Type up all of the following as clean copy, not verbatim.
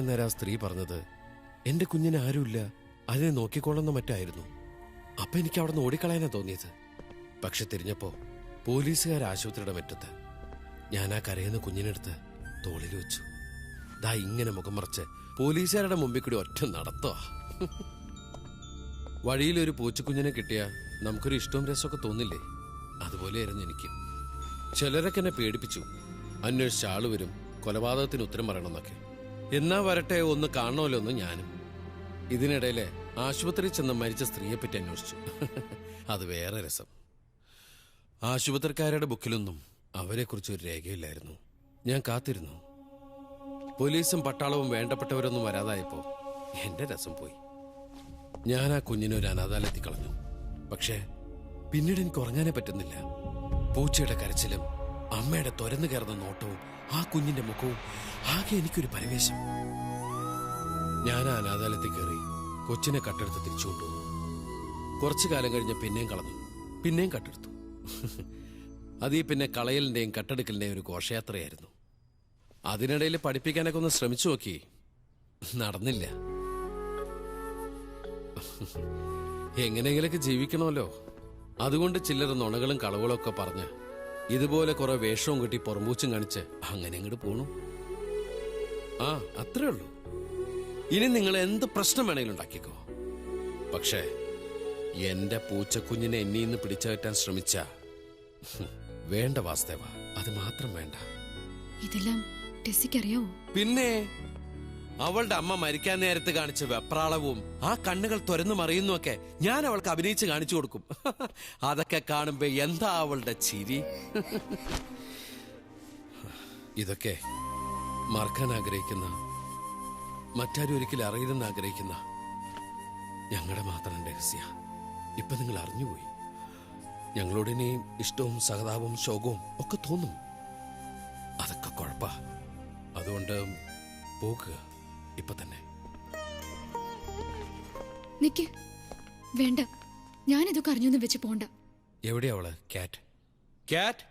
നേരം ആ സ്ത്രീ പറഞ്ഞത് എന്റെ കുഞ്ഞിന് ആരുമില്ല, അതിനെ നോക്കിക്കൊള്ളുന്ന മറ്റായിരുന്നു. അപ്പൊ എനിക്ക് അവിടെ നിന്ന് ഓടിക്കളയാനാ തോന്നിയത്. പക്ഷെ തിരിഞ്ഞപ്പോ പോലീസുകാർ ആശുപത്രിയുടെ മുറ്റത്ത്. ഞാൻ ആ കരയുന്ന കുഞ്ഞിനെടുത്ത് തോളിൽ വെച്ചു. ദാ ഇങ്ങനെ മുഖം മറച്ച് പോലീസുകാരുടെ മുമ്പിൽ കൂടി ഒറ്റ നടത്തുക. വഴിയിലൊരു പൂച്ചക്കുഞ്ഞിനെ കിട്ടിയ നമുക്കൊരു ഇഷ്ടവും രസമൊക്കെ തോന്നില്ലേ? അതുപോലെയായിരുന്നു എനിക്ക്. ചിലരൊക്കെ എന്നെ പേടിപ്പിച്ചു. അന്വേഷിച്ച ആള് വരും, കൊലപാതകത്തിന് ഉത്തരം പറയണമെന്നൊക്കെ. എന്നാ വരട്ടെ, ഒന്ന് കാണണമല്ലോ ഒന്ന് ഞാനും. ഇതിനിടയിലെ ആശുപത്രിയിൽ ചെന്ന് മരിച്ച സ്ത്രീയെ പറ്റി അന്വേഷിച്ചു. അത് വേറെ രസം. ആശുപത്രിക്കാരുടെ ബുക്കിലൊന്നും അവരെക്കുറിച്ച് ഒരു രേഖയില്ലായിരുന്നു. ഞാൻ കാത്തിരുന്നു. പോലീസും പട്ടാളവും വേണ്ടപ്പെട്ടവരൊന്നും വരാതായപ്പോ എന്റെ രസം പോയി. ഞാൻ ആ കുഞ്ഞിനെ ഒരു അനാഥാലയത്തിൽ കളഞ്ഞു. പക്ഷേ പിന്നീട് എനിക്ക് ഉറങ്ങാനേ പറ്റുന്നില്ല. പൂച്ചയുടെ കരച്ചിലും അമ്മയുടെ തുരന്നു കയറുന്ന നോട്ടവും ആ കുഞ്ഞിന്റെ മുഖവും ആകെ എനിക്കൊരു പരിവേശം. ഞാൻ ആ അനാഥാലയത്തിൽ കയറി കൊച്ചിനെ കട്ടെടുത്ത് തിരിച്ചു കൊണ്ടുവന്നു. കുറച്ചു കാലം കഴിഞ്ഞ് പിന്നെയും കളഞ്ഞു, പിന്നെയും കട്ടെടുത്തു. അതീ പിന്നെ കളയലിന്റെയും കട്ടെടുക്കലിന്റെയും ഒരു ഘോഷയാത്രയായിരുന്നു. അതിനിടയിൽ പഠിപ്പിക്കാനൊക്കെ ഒന്ന് ശ്രമിച്ചു നോക്കി, നടന്നില്ല. എങ്ങനെയെങ്കിലൊക്കെ ജീവിക്കണമല്ലോ. അതുകൊണ്ട് ചില്ലറ നുണകളും കളവുകളും ഒക്കെ പറഞ്ഞ് ഇതുപോലെ കുറെ വേഷവും കെട്ടി പുറമ്പൂച്ചും കാണിച്ച് അങ്ങനെ അങ്ങോട്ട് പോണു. ആ, അത്രേ ഉള്ളൂ. ഇനി നിങ്ങൾ എന്ത് പ്രശ്നം വേണമെങ്കിലും ഉണ്ടാക്കിക്കോ. പക്ഷേ എന്റെ പൂച്ചക്കുഞ്ഞിനെ എന്നീന്ന് പിടിച്ചകറ്റാൻ ശ്രമിച്ച വേണ്ട വാസ്തവ, അത് മാത്രം വേണ്ട. ഇതെല്ലാം ടെസ്സിക്കറിയാവോ? പിന്നെ അവളുടെ അമ്മ മരിക്കാൻ നേരത്ത് കാണിച്ച വെപ്രാളവും ആ കണ്ണുകൾ തുറന്നു മറിയുന്നുമൊക്കെ ഞാൻ അവൾക്ക് അഭിനയിച്ച് കാണിച്ചു കൊടുക്കും. അതൊക്കെ കാണുമ്പോ എന്താ അവളുടെ ചിരി. ഇതൊക്കെ മറക്കാൻ ആഗ്രഹിക്കുന്ന, മറ്റാരും ഒരിക്കലും അറിയണമെന്ന് ആഗ്രഹിക്കുന്ന ഞങ്ങളുടെ മാത്രം രഹസ്യ ഇപ്പൊ നിങ്ങൾ അറിഞ്ഞുപോയി. ഞങ്ങളോട് ഇനിയും ഇഷ്ടവും സഹതാപവും ശോകവും ഒക്കെ തോന്നും. അതൊക്കെ കുഴപ്പാ. അതുകൊണ്ട് പോകുക ഇപ്പൊ തന്നെ. നിക്ക്, വേണ്ട. ഞാനിതൊക്കെ അറിഞ്ഞൊന്നും വെച്ച് പോണ്ട. എവിടെയാ അവള്? കാറ്റ്, കാറ്റ്.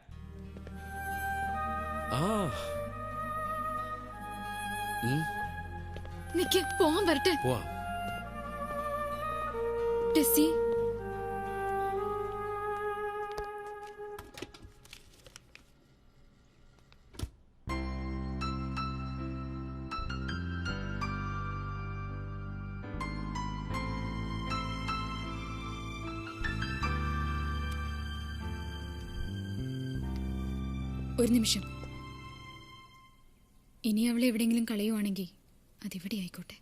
ആ, നിക്ക്, പോവാൻ വരട്ടെ. പോവാ. ടെസ്സി, ഒരു നിമിഷം. ഇനി അവളെ എവിടെയെങ്കിലും കളയുവാണെങ്കിൽ അതിവിടെ ആയിക്കോട്ടെ.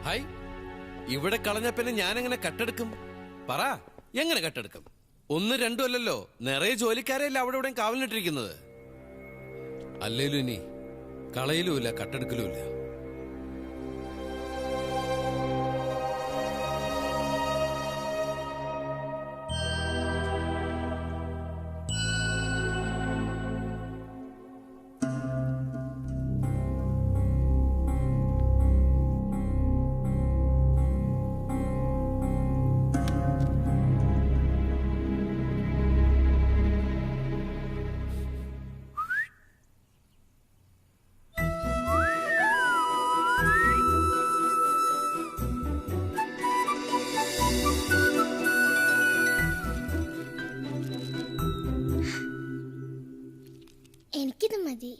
ഹായ്, ഇവിടെ കളഞ്ഞ പിന്നെ ഞാൻ എങ്ങനെ കട്ടെടുക്കും? പറ, എങ്ങനെ കട്ടെടുക്കും? ഒന്ന് രണ്ടും അല്ലല്ലോ, നിറയെ ജോലിക്കാരെയല്ല അവിടെ ഇവിടെ കാവലിട്ടിരിക്കുന്നത്. അല്ലേലും ഇനി കളയിലുമില്ല, കട്ടെടുക്കലുമില്ല. എനിക്കിത് മതി.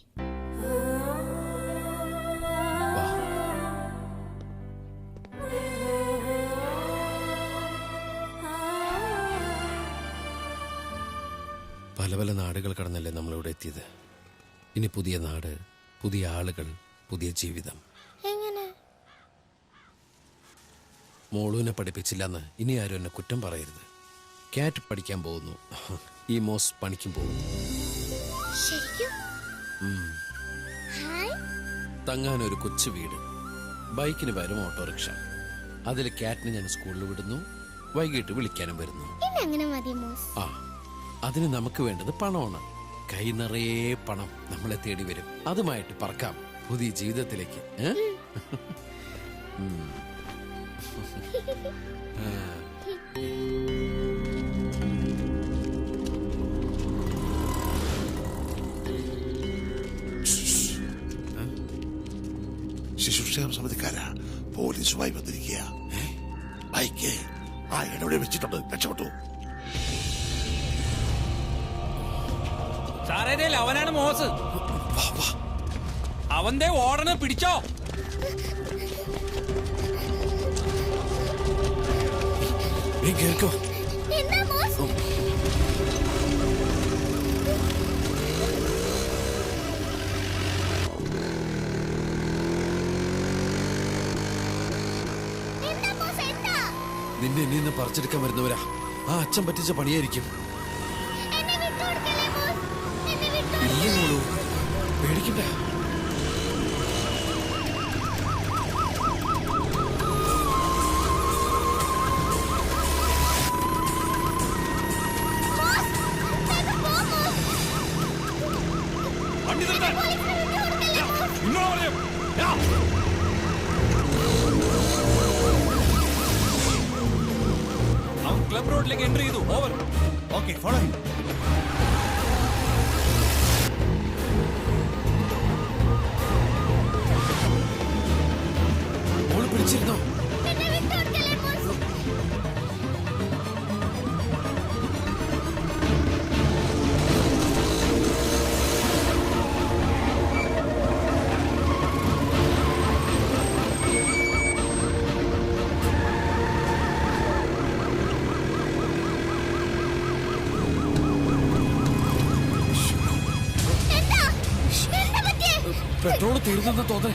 പല പല നാടുകൾ കടന്നല്ലേ നമ്മളിവിടെ എത്തിയത്. ഇനി പുതിയ നാട്, പുതിയ ആളുകൾ, പുതിയ ജീവിതം. എങ്ങനെ? മോളൂനെ പഠിപ്പിച്ചില്ലെന്ന് ഇനി ആരും എന്നെ കുറ്റം പറയരുത്. കാറ്റ് പഠിക്കാൻ പോകുന്നു, ഈ മോസ് പണിക്കും പോകുന്നു. തങ്ങാനൊരു കൊച്ചു വീട്, ബൈക്കിന് വരും ഓട്ടോറിക്ഷ. അതിൽ കാറ്റിന് ഞാൻ സ്കൂളിൽ വിടുന്നു, വൈകിട്ട് വിളിക്കാനും വരുന്നു. ആ, അതിന് നമുക്ക് വേണ്ടത് പണമാണ്. കൈ നിറയെ പണം നമ്മളെ തേടി വരും. അതുമായിട്ട് പറക്കാം പുതിയ ജീവിതത്തിലേക്ക്. ശിശുക്ഷേമ സമിതിക്കാരാ പോലീസുമായി വന്നിരിക്കുക. ബൈക്ക് ആ ഇടവിടെ വെച്ചിട്ടുണ്ട്. രക്ഷപ്പെട്ടു. സാറേ അവനാണ് മോസ്. അവന്റെ ഓടനെ പിടിച്ചോ. കേൾക്കോ എന്താ ബോസ്? എന്താ ബോസ്? എന്താ? നിന്നെ എന്നെ നിന്ന് പറിച്ചെടുക്കാൻ വരുന്നവരാ. ആ അച്ഛൻ പറ്റിച്ച പണിയായിരിക്കും. എന്നെ വിട്ടുകൊടുക്കല്ലേ ബോസ്? എന്നെ വിട്ടുകൊടുക്കല്ലേ? ഇല്ല മോളൂ, പേടിക്കണ്ട. വണ്ടി നിർത്താൻ. ഇങ്ങോട്ട് പറയും. അവൻ ക്ലബ് റോഡിലേക്ക് എൻട്രി ചെയ്തു. ഓവർ. Okay, follow him. മോള് പിടിച്ചിരുന്നോ? എന്നെ വിട്ടുകൊടുക്കല്ലേ ബോസ്? എന്താ? എന്താ പറ്റിയേ? പെട്രോൾ തീർന്നെന്ന് തോന്നേ.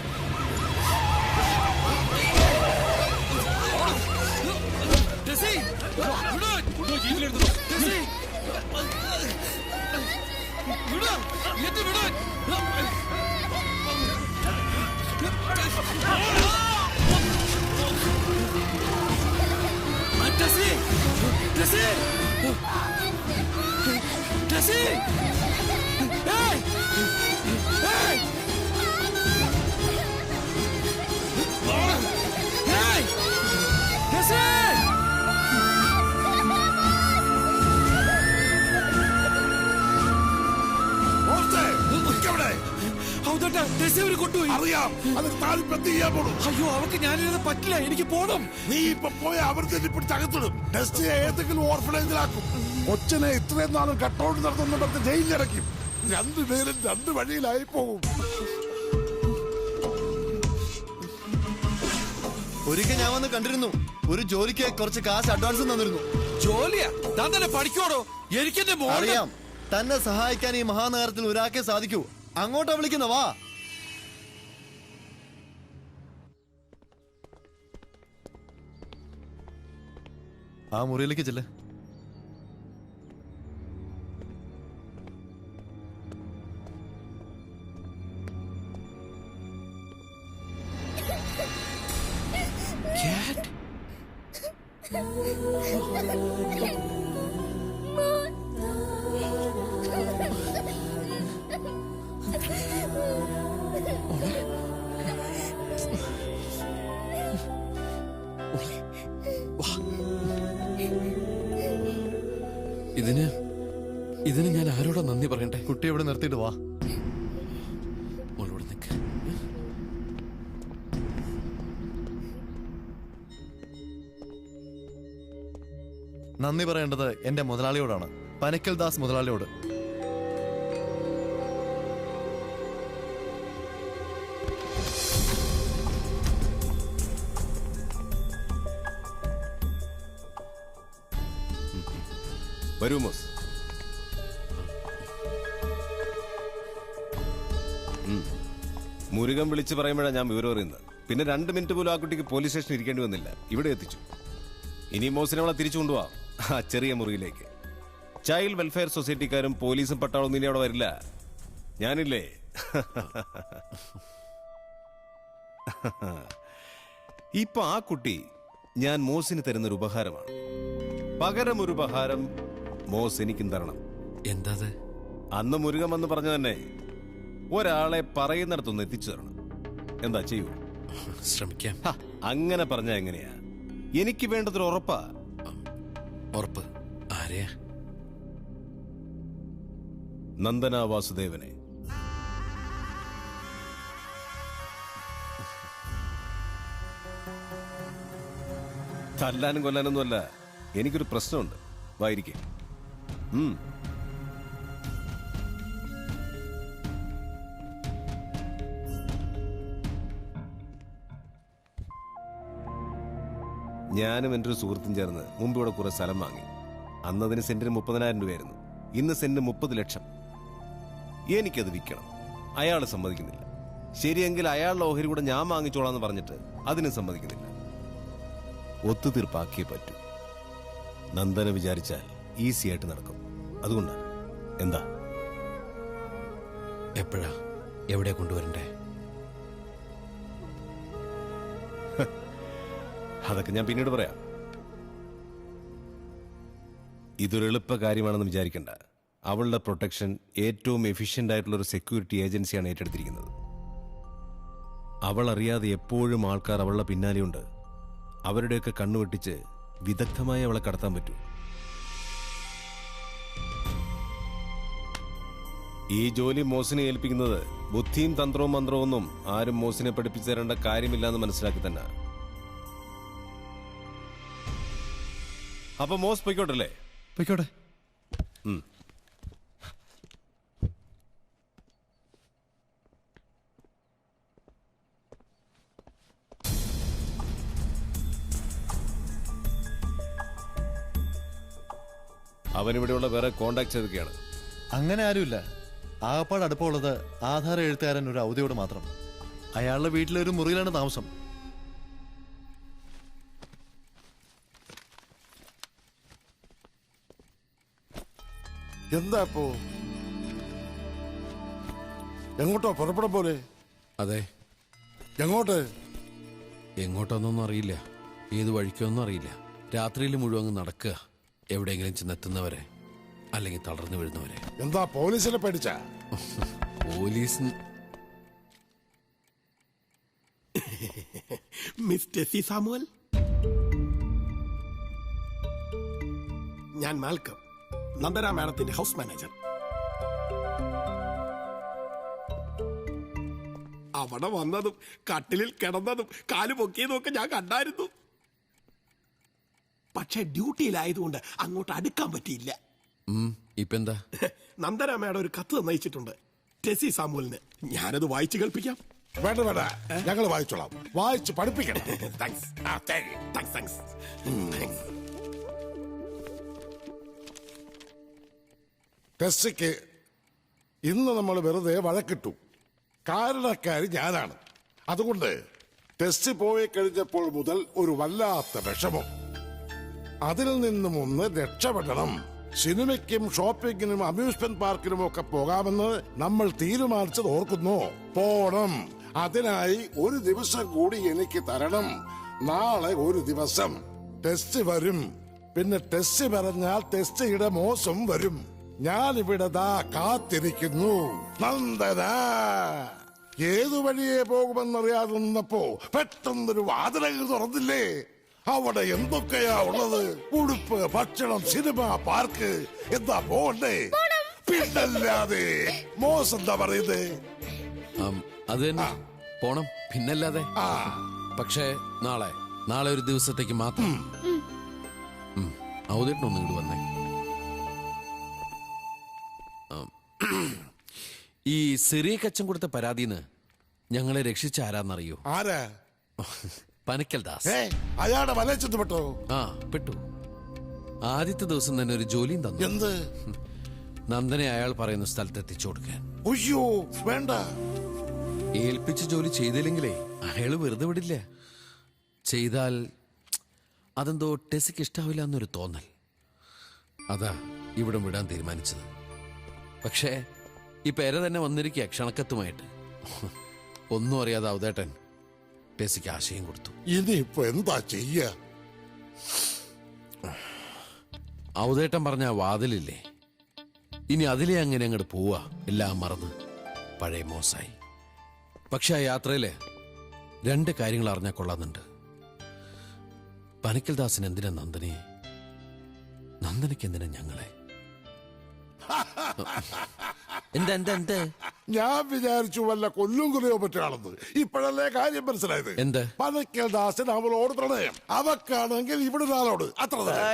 കൊണ്ടുപോയി. അറിയാം, അത് താല്പര്യം ചെയ്യാൻ പോണു. അയ്യോ, അവർക്ക് ഞാനിരുന്ന് പറ്റില്ല. എനിക്ക് പോണം. നീ ഇപ്പൊ പോയ അവർ തന്നെ പിടിച്ച് അകത്തിടും. ടെസ്റ്റ് ഏതെങ്കിലും ഓർഫനേജിലാക്കും. കൊച്ചിനെ ഇത്രയും നാളും കട്ടൗട്ട് നടത്തുന്നുണ്ടെന്ന് ജയിലിലിറക്കും. രണ്ടുപേരും രണ്ട് വഴിയിലായി പോകും. ഒരിക്കൽ ഞാൻ വന്ന് കണ്ടിരുന്നു. ഒരു ജോലിക്ക് കുറച്ച് കാശ് അഡ്വാൻസ് തന്നിരുന്നു. ജോലിയാ? താൻ തന്നെ പഠിക്കോടോ? എനിക്കെന്റെ മോനെ അറിയാം, തന്നെ സഹായിക്കാൻ ഈ മഹാനഗരത്തിൽ ഒരാൾക്കേ സാധിക്കൂ. അങ്ങോട്ടാ വിളിക്കുന്ന, വാ. ആ മുറിയിലേക്ക് ചെല്ല്. ഇതിന് ഞാൻ ആരോടാ നന്ദി പറയണ്ടേ? കുട്ടി ഇവിടെ നിർത്തിയിട്ട് വാ. മോളോട് നിൽക്ക്. നന്ദി പറയേണ്ടത് എന്റെ മുതലാളിയോടാണ്, പനക്കൽ ദാസ് മുതലാളിയോട്. വരൂ മോസ്. മുരുകൻ വിളിച്ച് പറയുമ്പോഴാണ് ഞാൻ വിവരം അറിയുന്നത്. പിന്നെ 2 മിനിറ്റ് പോലും ആ കുട്ടിക്ക് പോലീസ് സ്റ്റേഷനിൽ ഇരിക്കേണ്ടി വന്നില്ല. ഇവിടെ എത്തിച്ചു. ഇനി മോസിനെ അവളെ തിരിച്ചു കൊണ്ടുപോവാം ആ ചെറിയ മുറിയിലേക്ക്. ചൈൽഡ് വെൽഫെയർ സൊസൈറ്റിക്കാരും പോലീസും പട്ടാളവും ഇനി അവിടെ വരില്ല. ഞാനില്ലേ? ഇപ്പൊ ആ കുട്ടി ഞാൻ മോസിന് തരുന്നൊരു ഉപഹാരമാണ്. പകരം ഒരു ഉപഹാരം മോസ് എനിക്കും തരണം. എന്താ? അന്ന് മുരുകൻ വന്ന് പറഞ്ഞു തന്നെ, ഒരാളെ പറയുന്നിടത്തൊന്ന് എത്തിച്ചു തരണം. എന്താ, ചെയ്യൂ? ശ്രമിക്കാം. അങ്ങനെ പറഞ്ഞാ എങ്ങനെയാ? എനിക്ക് വേണ്ടതൊരു ഉറപ്പാ. ഉറപ്പ്? ആരെയാ? നന്ദന വാസുദേവനെ. തല്ലാനും കൊല്ലാനൊന്നുമല്ല, എനിക്കൊരു പ്രശ്നമുണ്ട്. വായിരിക്കേ. ഞാനും എൻ്റെ ഒരു സുഹൃത്തും ചേർന്ന് മുമ്പ് ഇവിടെ കുറെ സ്ഥലം വാങ്ങി. അന്നതിന് സെന്റിന് 30,000 രൂപയായിരുന്നു. ഇന്ന് സെന്റിന് 30 ലക്ഷം. എനിക്കത് വിൽക്കണം. അയാൾ സമ്മതിക്കുന്നില്ല. ശരിയെങ്കിൽ അയാളുടെ ഓഹരി കൂടെ ഞാൻ വാങ്ങിച്ചോളാന്ന് പറഞ്ഞിട്ട് അതിനും സമ്മതിക്കുന്നില്ല. ഒത്തുതീർപ്പാക്കിയേ പറ്റൂ. നന്ദന വിചാരിച്ചാൽ ഈസി ആയിട്ട് നടക്കും. അതുകൊണ്ടാണ്. എന്താ? എപ്പോഴാ എവിടെ കൊണ്ടുവരണ്ടേ? അതൊക്കെ ഞാൻ പിന്നീട് പറയാം. ഇതൊരു എളുപ്പ കാര്യമാണെന്ന് വിചാരിക്കണ്ട. അവളുടെ പ്രൊട്ടക്ഷൻ ഏറ്റവും എഫിഷ്യന്റ് ആയിട്ടുള്ള ഒരു സെക്യൂരിറ്റി ഏജൻസിയാണ് ഏറ്റെടുത്തിരിക്കുന്നത്. അവൾ അറിയാതെ എപ്പോഴും ആൾക്കാർ അവളുടെ പിന്നാലെയുണ്ട്. അവരുടെയൊക്കെ കണ്ണുവെട്ടിച്ച് വിദഗ്ധമായി അവളെ കടത്താൻ പറ്റൂ. ഈ ജോലി മോസിനെ ഏൽപ്പിക്കുന്നത് ബുദ്ധിയും തന്ത്രവും മന്ത്രവും ഒന്നും ആരും മോസിനെ പഠിപ്പിച്ചു തരേണ്ട കാര്യമില്ലാന്ന് മനസ്സിലാക്കി തന്നെ. അപ്പൊ മോസ് പൊയ്ക്കോട്ടല്ലേ? പൊയ്ക്കോട്ടെ. അവനിവിടെയുള്ള വേറെ കോണ്ടാക്ട് ഏതൊക്കെയാണ്? അങ്ങനെ ആരുമില്ല. ആകപ്പാട് അടുപ്പമുള്ളത് ആധാര എഴുത്തുകാരൻ ഒരു ഔദ്യോഗിയോട് മാത്രം. അയാളുടെ വീട്ടിലൊരു മുറിയിലാണ് താമസം. എന്താ ഇപ്പോ? എങ്ങോട്ടോ പുറപ്പെടാൻ പോലെ? അതെ. എങ്ങോട്ട്? എങ്ങോട്ടൊന്നും അറിയില്ല. ഏത് വഴിക്കൊന്നും അറിയില്ല. രാത്രിയിൽ മുഴുവൻ അങ്ങ് നടക്കുക. എവിടെയെങ്കിലും ചെന്നെത്തുന്നവരെ, അല്ലെങ്കിൽ തളർന്നു വീഴുന്നവരെ. എന്താ പോലീസിനെ പേടിച്ച? പോലീസ് മിസ്റ്റർ സി സാമുവൽ, ഞാൻ മാൽക്കം, നന്ദന മാഡത്തിന്റെ ഹൗസ് മാനേജർ. അവിടെ വന്നതും കട്ടിലിൽ കിടന്നതും കാല് പൊക്കിയതും ഒക്കെ ഞാൻ കണ്ടായിരുന്നു. പക്ഷെ ഡ്യൂട്ടിയിലായതുകൊണ്ട് അങ്ങോട്ട് അടുക്കാൻ പറ്റിയില്ല. ഇപ്പൊ എന്താ? നന്ദന മാഡം ഒരു കത്ത് തന്നയിച്ചിട്ടുണ്ട് ടെസി സാമുവലിന്. ഞാനത് വായിച്ചു കേൾപ്പിക്കാം. വേണ്ട വേണ്ട, ഞങ്ങൾ വായിച്ചോളാം. വായിച്ച് പഠിപ്പിക്കണം. താങ്ക്സ്. ടെസ്സിക്ക് ഇന്ന് നമ്മൾ വെറുതെ വഴക്കിട്ടു. കാരണക്കാരി ഞാനാണ്. അതുകൊണ്ട് ടെസ്റ്റ് പോയി കഴിഞ്ഞപ്പോൾ മുതൽ ഒരു വല്ലാത്ത വിഷമം. അതിൽ നിന്നും ഒന്ന് രക്ഷപ്പെടണം. സിനിമയ്ക്കും ഷോപ്പിങ്ങിനും അമ്യൂസ്മെന്റ് പാർക്കിനും ഒക്കെ പോകാമെന്ന് നമ്മൾ തീരുമാനിച്ചത് ഓർക്കുന്നു. പോണം. അതിനായി ഒരു ദിവസം കൂടി എനിക്ക് തരണം. നാളെ ഒരു ദിവസം ടെസ്റ്റ് വരും. പിന്നെ ടെസ്റ്റ് പറഞ്ഞാൽ ടെസ്റ്റിയുടെ മോശം വരും. ഞാനിവിടെ ദാ കാത്തിരിക്കുന്നു. നന്ദന ഏതു വഴിയെ പോകുമെന്നറിയാതെ നിന്നപ്പോ പെട്ടെന്നൊരു വാതിലകൾ തുറന്നില്ലേ? അവിടെ എന്തൊക്കെയാ ഉള്ളത്? ഉടുപ്പ്, ഭക്ഷണം, സിനിമ, പാർക്ക്. എന്താ പോണ്ടേ? പിന്നല്ലാതെ. മോസ് എന്താ പറയുന്നത്? അത് തന്നെ, പോണം. പിന്നല്ലാതെ. പക്ഷേ നാളെ ഒരു ദിവസത്തേക്ക് മാത്രം. ഔദിട്ടൊന്നും ഇങ്ങോട്ട് വന്നേ. ഈ സിറിയ കച്ചം കൊടുത്ത പരാതിന്ന് ഞങ്ങളെ രക്ഷിച്ച ആരാന്നറിയോ? ആരാ? പനക്കൽ ദാസ്. അയാളുടെ വലച്ചത് പെട്ടോ? പെട്ടു. ആദ്യത്തെ ദിവസം തന്നെ ഒരു ജോലിയും തന്നു. എന്ത്? നന്ദനെ അയാൾ പറയുന്ന സ്ഥലത്ത് എത്തിച്ചു കൊടുക്കാൻ. അയ്യോ വേണ്ട. ഏൽപ്പിച്ച ജോലി ചെയ്തില്ലെങ്കിലേ അയാൾ വെറുതെ വിടില്ല. ചെയ്താൽ അതെന്തോ ടെസിക്ക് ഇഷ്ടാവില്ല എന്നൊരു തോന്നൽ. അതാ ഇവിടം വിടാൻ തീരുമാനിച്ചത്. പക്ഷേ ഈ പേര തന്നെ വന്നിരിക്കുക ക്ഷണക്കത്തുമായിട്ട്. ഒന്നും അറിയാതെ ഔദേട്ടൻ ടെസിക്ക് ആശയം കൊടുത്തു. ഇനിയിപ്പോ എന്താ ചെയ്യ? ഔദേട്ടൻ പറഞ്ഞ വാതിലില്ലേ, ഇനി അതിലേ അങ്ങനെ അങ്ങോട്ട് പോവാ. എല്ലാം മറന്ന് പഴയ മോശമായി. പക്ഷെ ആ യാത്രയില് 2 കാര്യങ്ങൾ അറിഞ്ഞാൽ കൊള്ളാന്നുണ്ട്. പനക്കൽ ദാസിന് എന്തിനാ നന്ദനയെ, നന്ദനയ്ക്ക് എന്തിനാ ഞങ്ങളെ? എന്താ ഞാൻ വിചാരിച്ചു വല്ല കൊല്ലും കുറിയോ പറ്റാണെന്ന്. ഇപ്പോഴല്ലേ കാര്യം മനസ്സിലായത്. എന്ത്? പനക്കൽ ദാസൻ അവളോട് പ്രണയം, അവക്കാണെങ്കിൽ ഇവിടെ ഒരാളോട്. അത്ര തന്നെ.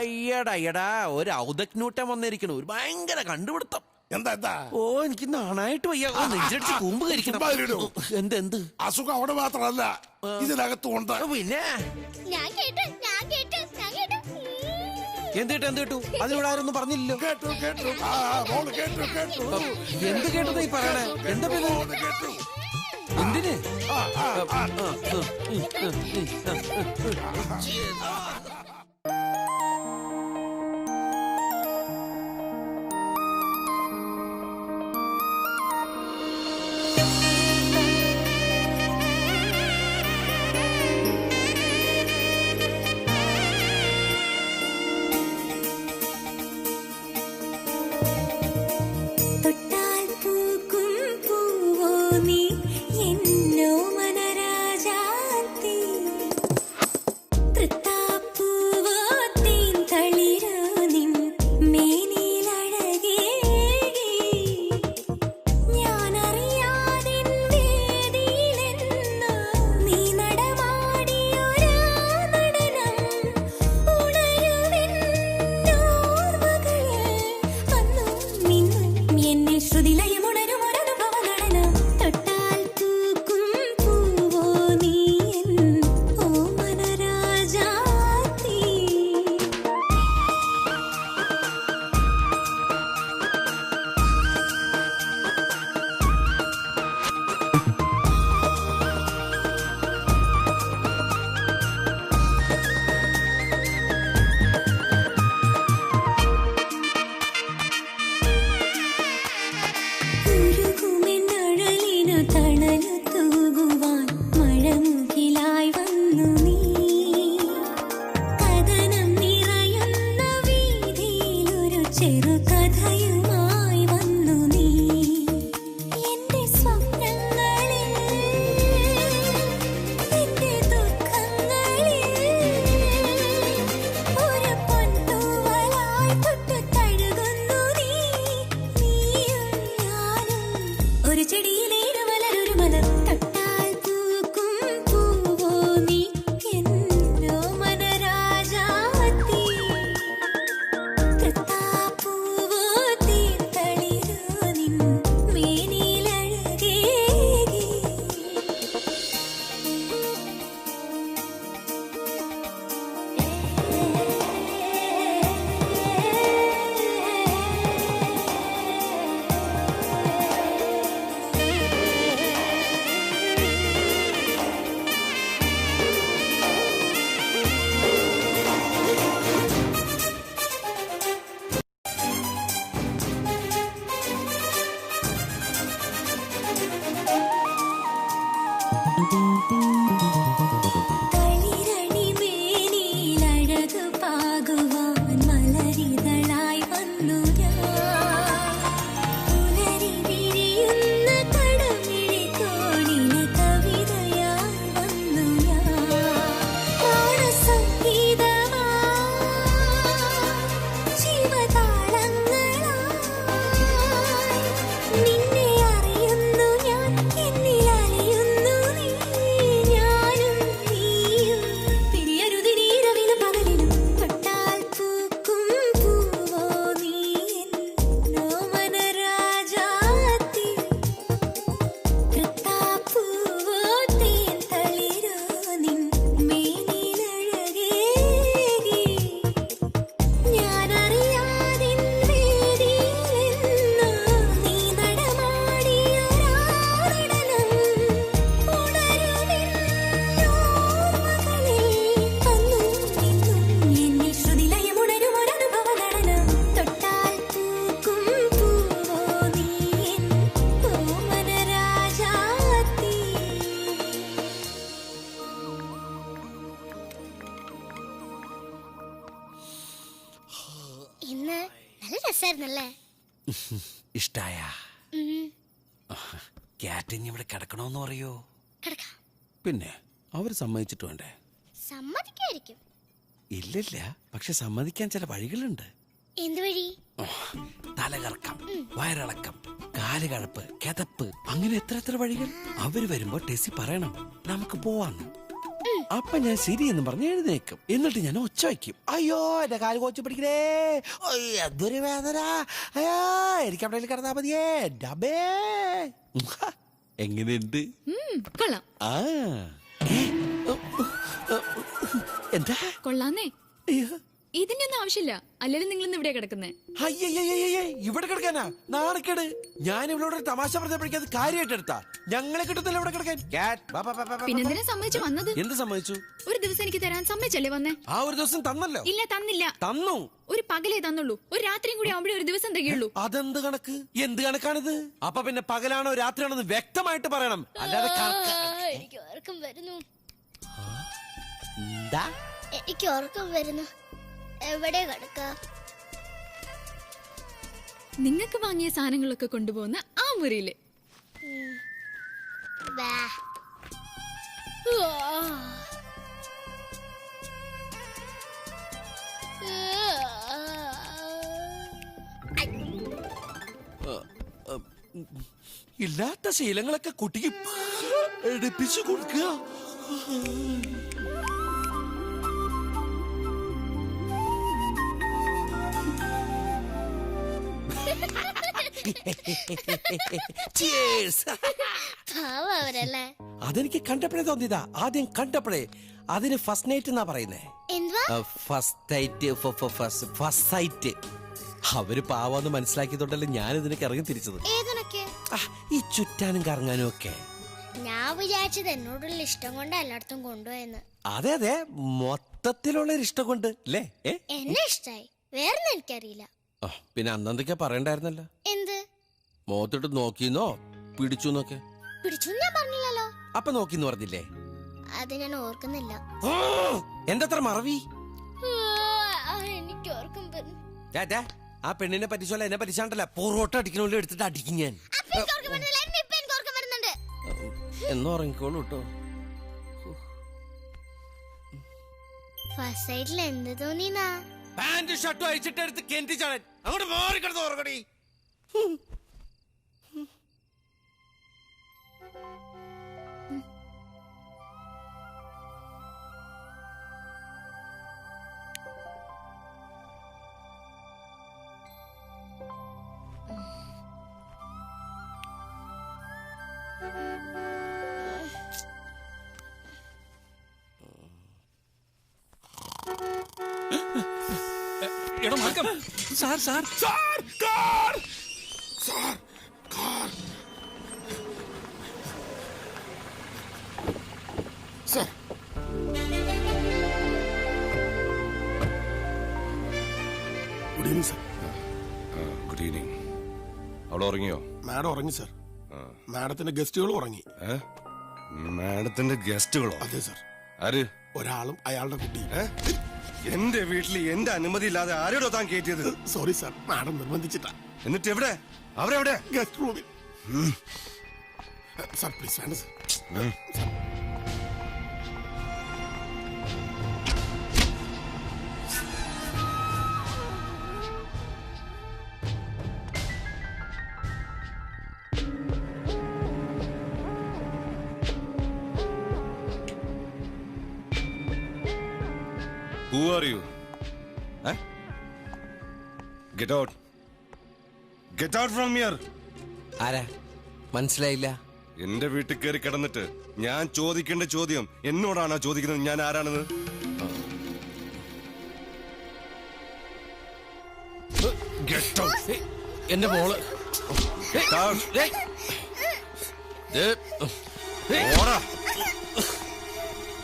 അയ്യടാ ഒരു ഔദക്നൂട്ടം വന്നിരിക്കണു. ഒരു ഭയങ്കര കണ്ടുപിടുത്തം. എന്താ ഓ എനിക്ക് നാണായിട്ട് വയ്യ. നെഞ്ചടിച്ച് കൂമ്പ് കരിക്കണം. എന്ത് അസുഖം അവിടെ മാത്രമല്ല, ഇതിനകത്തും ഉണ്ട്. പിന്നെ ഞാൻ കേട്ടു. എന്ത് അതിനോട് ആരൊന്നും പറഞ്ഞില്ലല്ലോ. കേട്ടു. മോള് കേട്ടു. എന്ത് കേട്ടത് ഈ പറയണേ? എന്താ പിന്നെ മോള് കേട്ടു. എന്തിന്? ഇഷ്ടായ ക്യാറ്റിന് ഇവിടെ കിടക്കണോന്ന് പറയോ? പിന്നെ അവര് സമ്മതിച്ചിട്ട് വേണ്ടേ? സമ്മതിക്കായിരിക്കും. ഇല്ലില്ല, പക്ഷെ സമ്മതിക്കാൻ ചില വഴികളുണ്ട്. എന്ത് വഴി? തലകറക്കം, വയറിളക്കം, കാലുകഴപ്പ് കിതപ്പ് അങ്ങനെ എത്ര വഴികൾ. അവര് വരുമ്പോ ടെസി പറയണം നമുക്ക് പോവാന്ന്. അപ്പൊ ഞാൻ ശരിയെന്ന് പറഞ്ഞ് എഴുന്നേക്കും. എന്നിട്ട് ഞാൻ ഒച്ച വയ്ക്കും, അയ്യോ എന്റെ കാല് കോച്ചു പിടിക്കണേ, എന്തൊരു വേദന, അയ്യോ എനിക്ക് അവിടെ കിടന്നാ മതിയേ ഡബേ. എങ്ങനെയുണ്ട്? കൊള്ളാം. ആ എന്താ കൊള്ളാന്നേ. ഇതിന്റെ ഒന്നും ആവശ്യമില്ല. അല്ലെങ്കിൽ നിങ്ങൾ ഇന്ന് ഇവിടെ കിടക്കുന്നേ. അയ്യയ്യയ്യേ, ഇവിടെ കിടക്കാനാ നാണക്കേട്. ഞാൻ ഇവളോട് തമാശ പറഞ്ഞപ്പോഴേക്കും അത് കാര്യമായിട്ട് എടുത്താ. ഞങ്ങളെ കിട്ടത്തില്ല ഇവിടെ കിടക്കാൻ. പിന്നെന്തിനാ സമ്മതിച്ചു വന്നത്? എന്ത് സമ്മതിച്ചു? ഒരു ദിവസം എനിക്ക് തരാൻ സമ്മതിച്ചല്ലേ വന്നേ? ആ ഒരു ദിവസം തന്നല്ലോ. ഇല്ല, തന്നില്ല. തന്നു. ഒരു പകലേ തന്നുള്ളൂ. ഒരു രാത്രിയും കൂടി ആവുമ്പോഴേ ഒരു ദിവസം തികയുള്ളൂ. അതെന്ത് കണക്ക്? എന്ത് കണക്കാണിത്? അപ്പൊ പിന്നെ പകലാണോ രാത്രിയാണോ എന്ന് വ്യക്തമായിട്ട് പറയണം. അല്ലാതെ എനിക്ക് ഉറക്കം വരുന്നു. എന്താ? എനിക്ക് ഉറക്കം വരുന്നു. എവിടെ കിടക്ക? നിങ്ങൾക്ക് വാങ്ങിയ സാധനങ്ങളൊക്കെ കൊണ്ടുപോകുന്ന ആ മുറിയില്. ഇല്ലാത്ത ശീലങ്ങളൊക്കെ കുട്ടിക്ക് എടുപ്പിച്ചു കൊടുക്കുക. അതെനിക്ക് കണ്ടപ്പോഴേ തോന്നിയതാ. ആദ്യം കണ്ടപ്പോഴേ. അതിന് ഫസ്റ്റ് നൈറ്റ് എന്നാ പറയുന്നേ. First sight. അവര് പാവാന്ന് മനസ്സിലാക്കിയതുകൊണ്ടല്ലേ ഞാൻ ഇതിനൊക്കെ ഇറങ്ങി തിരിച്ചത്. ഈ ചുറ്റാനും കറങ്ങാനും ഒക്കെ. ഞാൻ വിചാരിച്ചത് എന്നോടുള്ള ഇഷ്ടം കൊണ്ട് എല്ലായിടത്തും കൊണ്ടുപോയെന്ന്. അതെ അതെ, മൊത്തത്തിലുള്ള ഇഷ്ടം കൊണ്ട് അല്ലേ? എന്നെ ഇഷ്ടായി, വേറെ എനിക്കറിയില്ല. പിന്നെ അന്നെന്തൊക്കെയാ പറയണ്ടായിരുന്നല്ലോ. എന്ത്? മുഖത്തിട്ട് നോക്കിന്നോ പിടിച്ചുന്നൊക്കെ. പിടിച്ചു ഞാൻ പറഞ്ഞില്ലല്ലോ. അപ്പൊ നോക്കിന്ന് പറഞ്ഞില്ലേ? അത് ഞാൻ ഓർക്കുന്നില്ല. എന്തത്ര മറവി? എനിക്ക് ഓർക്കും വരുന്നു. ആ പെണ്ണിനെ പറ്റിച്ചോല എന്നെ പറ്റിച്ചാണ്ടല്ല, പൊറോട്ട അടിക്കണോല്ലോ എടുത്തിട്ട് അടിക്കും ഞാൻ. എന്നോ ഉറങ്ങിക്കോളൂ കേട്ടോ. ഫസ്റ്റ് സൈഡിൽ എന്ത് തോന്നിനാ? പാന്റ് ഷർട്ടും അയച്ചിട്ട് എടുത്ത് കെന്തിച്ചാളൻ. അങ്ങോട്ട് മാറിക്കിടന്ന് ഉറങ്ങടി. Sir sir sir car sir car sir good evening sir. Good evening. അവൾ ഉറങ്ങിയോ? മാഡം ഉറങ്ങി സാർ. മാഡത്തിന്റെ ഗസ്റ്റുകളും ഉറങ്ങി. മാഡത്തിന്റെ ഗസ്റ്റുകളോ? അതെ സാർ. ആര്? ഒരാളും അയാളുടെ കുട്ടി. എന്റെ വീട്ടിൽ എന്റെ അനുമതി ഇല്ലാതെ ആരോടോ താൻ കയറ്റിയത്? സോറി സാർ, മാഡം നിർബന്ധിച്ചിട്ടാ. എന്നിട്ട് എവിടെ? അവരെവിടെ? ഗസ്റ്റ് റൂമിൽ. സാർ പ്ലീസ് വേണ്ട sir. Who are you? Get out. Get out from here. ആരാ? മനസ്സിലായില്ല. എന്റെ വീട്ടിൽ കയറി കിടന്നിട്ട് ഞാൻ ചോദിക്കേണ്ട ചോദ്യം എന്നോടാണോ ചോദിക്കുന്നത് ഞാൻ ആരാണെന്ന്? Get out. എന്റെ മോള്. Get out.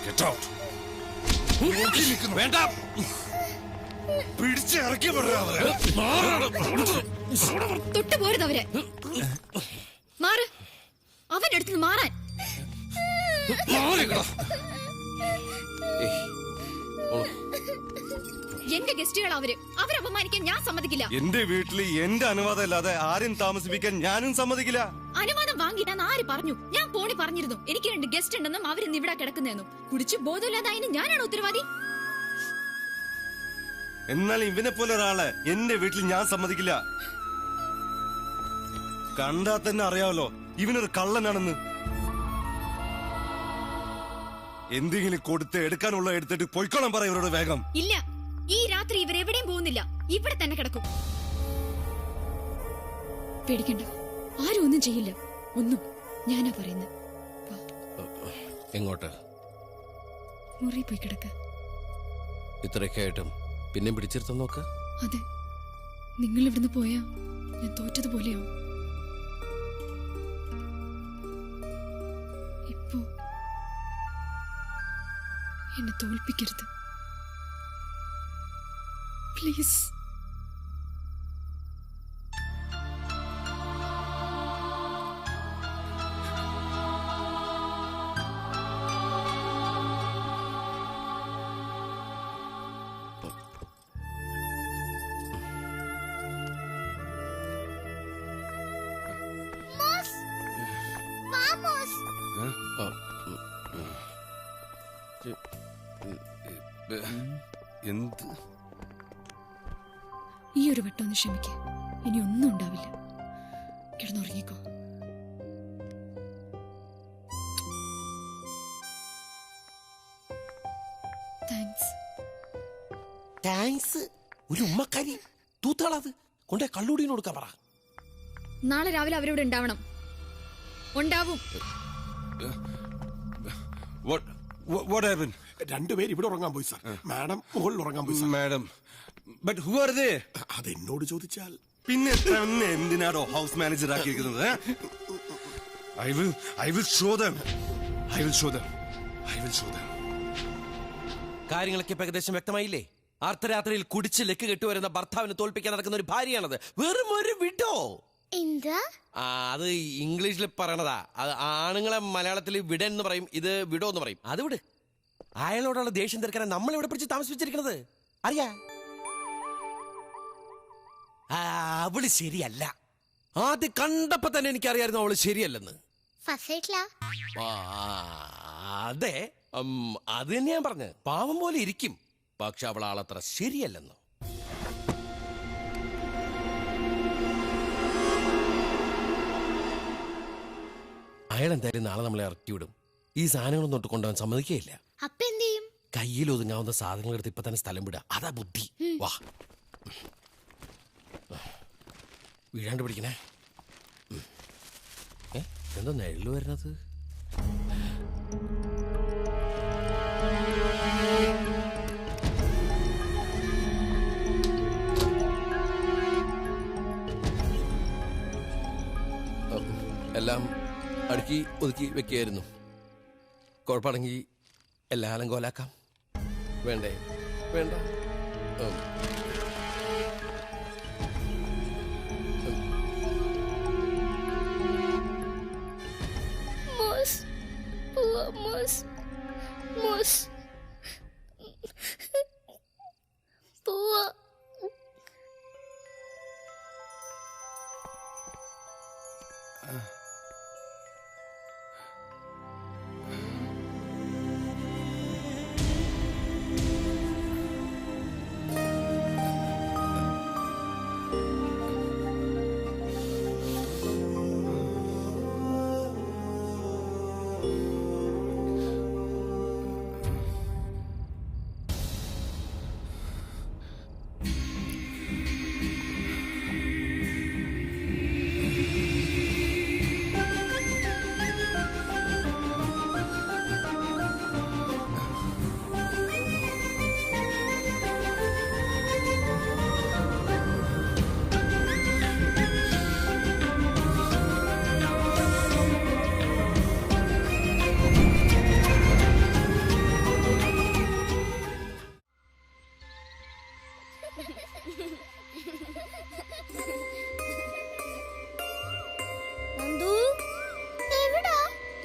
Get out. വേണ്ട, പിടിച്ച് ഇറക്കി തൊട്ട് പോരുത് അവരെ. മാറ്, അവന്റെ അടുത്ത് മാറാൻ. എന്റെ ഗസ്റ്റുകൾ അവരെ അപമാനിക്കാൻ ഞാൻ സമ്മതിക്കില്ല. എന്റെ വീട്ടിൽ എന്റെ അനുവാദം ഇല്ലാതെ ആരും താമസിപ്പിക്കാൻ ഞാനും സമ്മതിക്കില്ല. അനുവാദം വാങ്ങിയിട്ടാന്ന് ആര് പറഞ്ഞു? ഞാൻ ഫോണിൽ പറഞ്ഞിരുന്നു എനിക്ക് 2 ഗസ്റ്റ് ഉണ്ടെന്നും അവരിന്ന് ഇവിടെ കിടക്കുന്നതെന്നും. കുടിച്ച് ബോധമില്ലാതായതിന് ഞാനാണ് ഉത്തരവാദി. എന്നാൽ ഇവനെ പോലെ ഒരാളെ എന്റെ വീട്ടിൽ ഞാൻ സമ്മതിക്കില്ല. കണ്ടാ തന്നെ അറിയാമല്ലോ ഇവനൊരു കള്ളനാണെന്ന്. എന്തെങ്കിലും കൊടുത്ത് എടുക്കാനുള്ള എടുത്തിട്ട് പൊയ്ക്കോളാൻ പറ ഇവരോട് വേഗം. ഇല്ല, ഈ രാത്രി ഇവരെവിടെയും പോകുന്നില്ല, ഇവിടെ തന്നെ കിടക്കും. പേടിക്കണ്ട, ആരും ഒന്നും ചെയ്യില്ല. ഒന്നും ഞാനാ പറയുന്നത്. എങ്ങോട്ട്? മുറി പോയി കിടക്ക. ഇത്രയൊക്കെ ആയിട്ടും പിന്നെ പിടിച്ചിരുത്താൻ നോക്ക്. അതെ, നിങ്ങൾ ഇവിടുന്ന് പോയാ ഞാൻ തോറ്റതുപോലെയോ? ഇപ്പോ എന്നെ തോൽപ്പിക്കരുത് പ്ലീസ്. എന്ത്? ഈ ഒരു വട്ടം ഒന്ന് ക്ഷമിക്ക, ഇനി ഒന്നും ഉണ്ടാവില്ല. കിടന്നുറങ്ങിക്കോ. താങ്ക്സ്. ഒരു ഉമ്മക്കാരി തൂത്താളത് കൊണ്ടേ കള്ളൂടിന് കൊടുക്കാൻ പറ. നാളെ രാവിലെ അവരിവിടെ ഉണ്ടാവണം. ഉണ്ടാവും. What happened? രണ്ടുപേര് ഇവിടെ ഉറങ്ങാൻ പോയി സാർ. മാഡം മുകളിൽ ഉറങ്ങാൻ പോയി sir. Madam, but who are they? അതെന്നോട് ചോദിച്ചാൽ പിന്നെ തന്നെ എന്തിനാടോ ഹൗസ് മാനേജർ ആക്കിയിരിക്കുന്നത്? I will show them. കാര്യങ്ങളൊക്കെ ഇപ്പൊ ഏകദേശം വ്യക്തമായില്ലേ? അർദ്ധരാത്രിയിൽ കുടിച്ച് ലെക്ക് കെട്ടുവരുന്ന ഭർത്താവിനെ തോൽപ്പിക്കാൻ നടക്കുന്ന ഒരു ഭാര്യയാണത്. വെറും ഒരു വിഡോ. എന്താ? അത് ഇംഗ്ലീഷിൽ പറയണതാ. അത് ആണുങ്ങളെ മലയാളത്തിൽ വിട എന്ന് പറയും, ഇത് വിഡോ എന്ന് പറയും. അത് വിട്. അയാളോടുള്ള ദേഷ്യം തീർക്കാനാണ് നമ്മൾ ഇവിടെ പിടിച്ച് താമസിപ്പിച്ചിരിക്കുന്നത്. അറിയാ, അവള് ശരിയല്ല. ആദ്യം കണ്ടപ്പോ തന്നെ എനിക്കറിയായിരുന്നു അവള് ശരിയല്ലെന്ന്. അതെ, അത് തന്നെ ഞാൻ പറഞ്ഞ്. പാവം പോലെ ഇരിക്കും, പക്ഷെ അവൾ ആളത്ര ശരിയല്ലെന്ന്. അയാൾ എന്തായാലും നാളെ നമ്മളെ ഇറക്കി വിടും. ഈ സാധനങ്ങളൊന്നും തൊട്ട് കൊണ്ടുപോകാൻ സമ്മതിക്കുകയില്ല. കയ്യിൽ ഒതുങ്ങാവുന്ന സാധനങ്ങൾ എടുത്ത് ഇപ്പൊ തന്നെ സ്ഥലം വിടുക. അതാ ബുദ്ധി. വാ, വീഴാണ്ട് പിടിക്കണേ. എന്താ നെഴല് വരുന്നത്? എല്ലാം അടുക്കി ഒതുക്കി വെക്കുകയായിരുന്നു. കുഴപ്പമാണെങ്കിൽ എല്ലാം അലങ്കോലാക്കാം. വേണ്ടേ? വേണ്ട.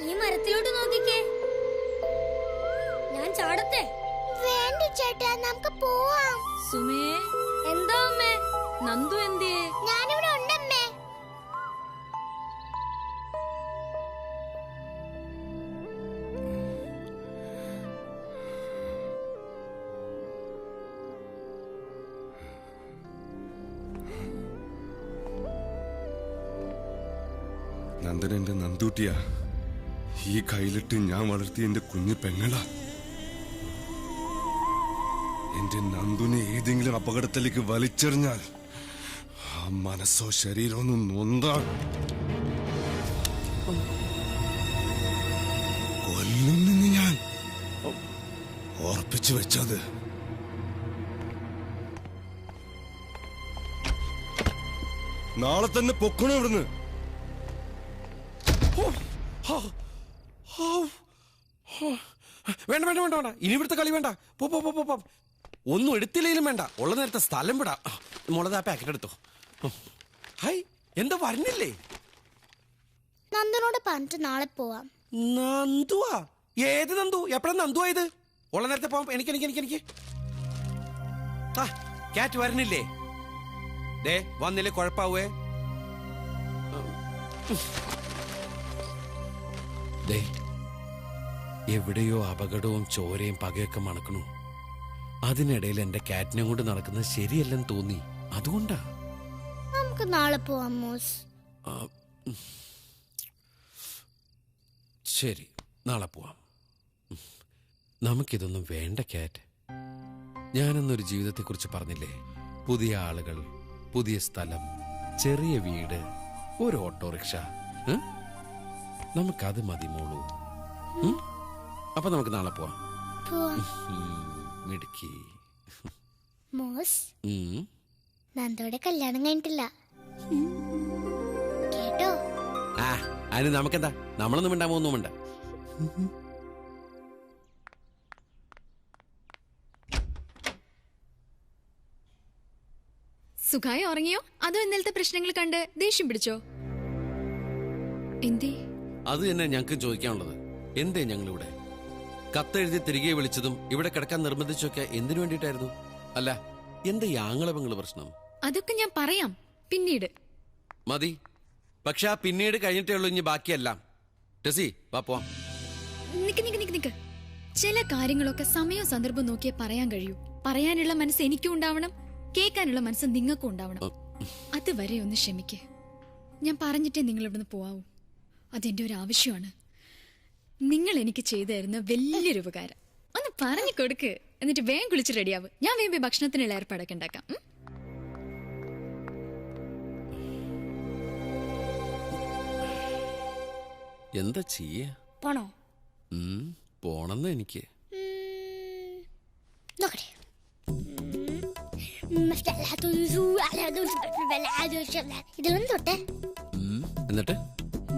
ഈ മരത്തിലോട്ട് നോക്കിക്കേ. ഞാൻ ചാടത്തെ? വേണ്ട ചേട്ടാ, നമുക്ക് പോവാം. സുമേ, എന്താ അമ്മേ? നന്ദു എന്തിയേ? ഞാനിവിടെ ഉണ്ടമ്മേ. നന്ദൻ എന്റെ നന്ദൂട്ടിയാ. ഈ കയ്യിലിട്ട് ഞാൻ വളർത്തിയ എന്റെ കുഞ്ഞു പെങ്ങളാ. എന്റെ നന്ദുനെ ഏതെങ്കിലും അപകടത്തിലേക്ക് വലിച്ചെറിഞ്ഞാൽ ആ മനസ്സോ ശരീരമോ ഒന്നും നൊന്താൻ കൊല്ലുമെന്ന് ഞാൻ ഓർപ്പിച്ചു വെച്ചത്. നാളെ തന്നെ പൊക്കണോ ഇവിടുന്ന്. വേണ്ട വേണ്ട വേണ്ട വേണ്ട, ഇനി ഇവിടുത്തെ കളി വേണ്ട. പോ പോ പോ പോ. ഒന്നും എടുത്തില്ലെങ്കിലും വേണ്ട, ഉള്ള നേരത്തെ സ്ഥലം വിടാ. മുളക് ആ പാക്കറ്റ് എടുത്തോ. ഹായ്, എന്താ പറഞ്ഞില്ലേ? നന്ദനോട് പറഞ്ഞിട്ട് നാളെ പോവാം. നന്ദുവാ? ഏത് നന്ദു? എപ്പോഴാ നന്ദു ആയത്? ഉള്ള നേരത്തെ പോവാം. എനിക്ക് ആ ക്യാറ്റ് വരണില്ലേ? ദേ വന്നില്ലേ കുഴപ്പാവേ. ദേ എവിടെയോ അപകടവും ചോരയും പകയൊക്കെ മണക്കണു. അതിനിടയിൽ എന്റെ കാറ്റിനെ കൊണ്ട് നടക്കുന്നത് ശരിയല്ലെന്ന് തോന്നി. അതുകൊണ്ടാ. നമുക്ക് നാളെ പോവാം മോസ്. ശരി, നാളെ പോവാം. നമുക്കിതൊന്നും വേണ്ട കാറ്റ്. ഞാനെന്നൊരു ജീവിതത്തെക്കുറിച്ച് പറഞ്ഞില്ലേ? പുതിയ ആളുകൾ, പുതിയ സ്ഥലം, ചെറിയ വീട്, ഒരു ഓട്ടോറിക്ഷ. നമുക്കത് മതി മോളൂ. അപ്പൊ നമുക്ക് നാളെ പോവാം. മിടുക്കി. മോസ്, നന്ദോടെ കല്യാണം കഴിഞ്ഞിട്ടില്ല കേട്ടോ? ആ അതിന് നമുക്കെന്താ, നമ്മളൊന്നും മിണ്ടാ ഒന്നും മിണ്ട. സുഖായി ഉറങ്ങിയോ? അതോ ഇന്നലത്തെ പ്രശ്നങ്ങൾ കണ്ട് ദേഷ്യം പിടിച്ചോ? എന്തേ? അത് തന്നെ ഞങ്ങൾക്ക് ചോദിക്കാനുള്ളത്. എന്തേ ഞങ്ങളിവിടെ കത്തെഴുതി തിരികെ വിളിച്ചതും ഇവിടെ കിടക്കാൻ നിർബന്ധിച്ചൊക്കെ എന്തിനു വേണ്ടിയിട്ടായിരുന്നു? അല്ല, എന്താ ഈ ആങ്ങളപങ്ങള് പ്രശ്നം? അതൊക്കെ ഞാൻ പറയാം പിന്നീട്. മതി. പക്ഷെ ആ പിന്നീട് കഴിഞ്ഞിട്ടേ ഉള്ളൂ ഇനി ബാക്കിയെല്ലാം. ടെസി, വാ പോവാം. നിക്ക്. ചില കാര്യങ്ങളൊക്കെ സമയവും സന്ദർഭം നോക്കിയേ പറയാൻ കഴിയൂ. പറയാനുള്ള മനസ്സ് എനിക്കും ഉണ്ടാവണം, കേൾക്കാനുള്ള മനസ്സ് നിങ്ങൾക്കും ഉണ്ടാവണം. അതുവരെ ഒന്ന് ക്ഷമിക്ക്. ഞാൻ പറഞ്ഞിട്ടേ നിങ്ങൾ ഇവിടുന്ന് പോവാവൂ. അതെന്റെ ഒരു ആവശ്യമാണ്. നിങ്ങൾ എനിക്ക് ചെയ്തു തരുന്ന വലിയൊരു ഉപകാരം ഒന്ന് പറഞ്ഞു കൊടുക്ക്. എന്നിട്ട് വേഗം കുളിച്ച് റെഡിയാവും. ഞാൻ വേഗം ഭക്ഷണത്തിനുള്ള ഏർപ്പാടൊക്കെ ഉണ്ടാക്കാം. എന്താ ചെയ്യ? പോണോ? പോണെന്ന് എനിക്ക്. ഇതിലൊന്നും തൊട്ടെ. എന്നിട്ട്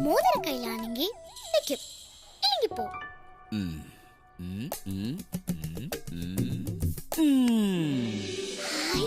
മോതിര കയ്യിലാണെങ്കിൽ ഇരിക്കും, ഇല്ലെങ്കിൽ പോ.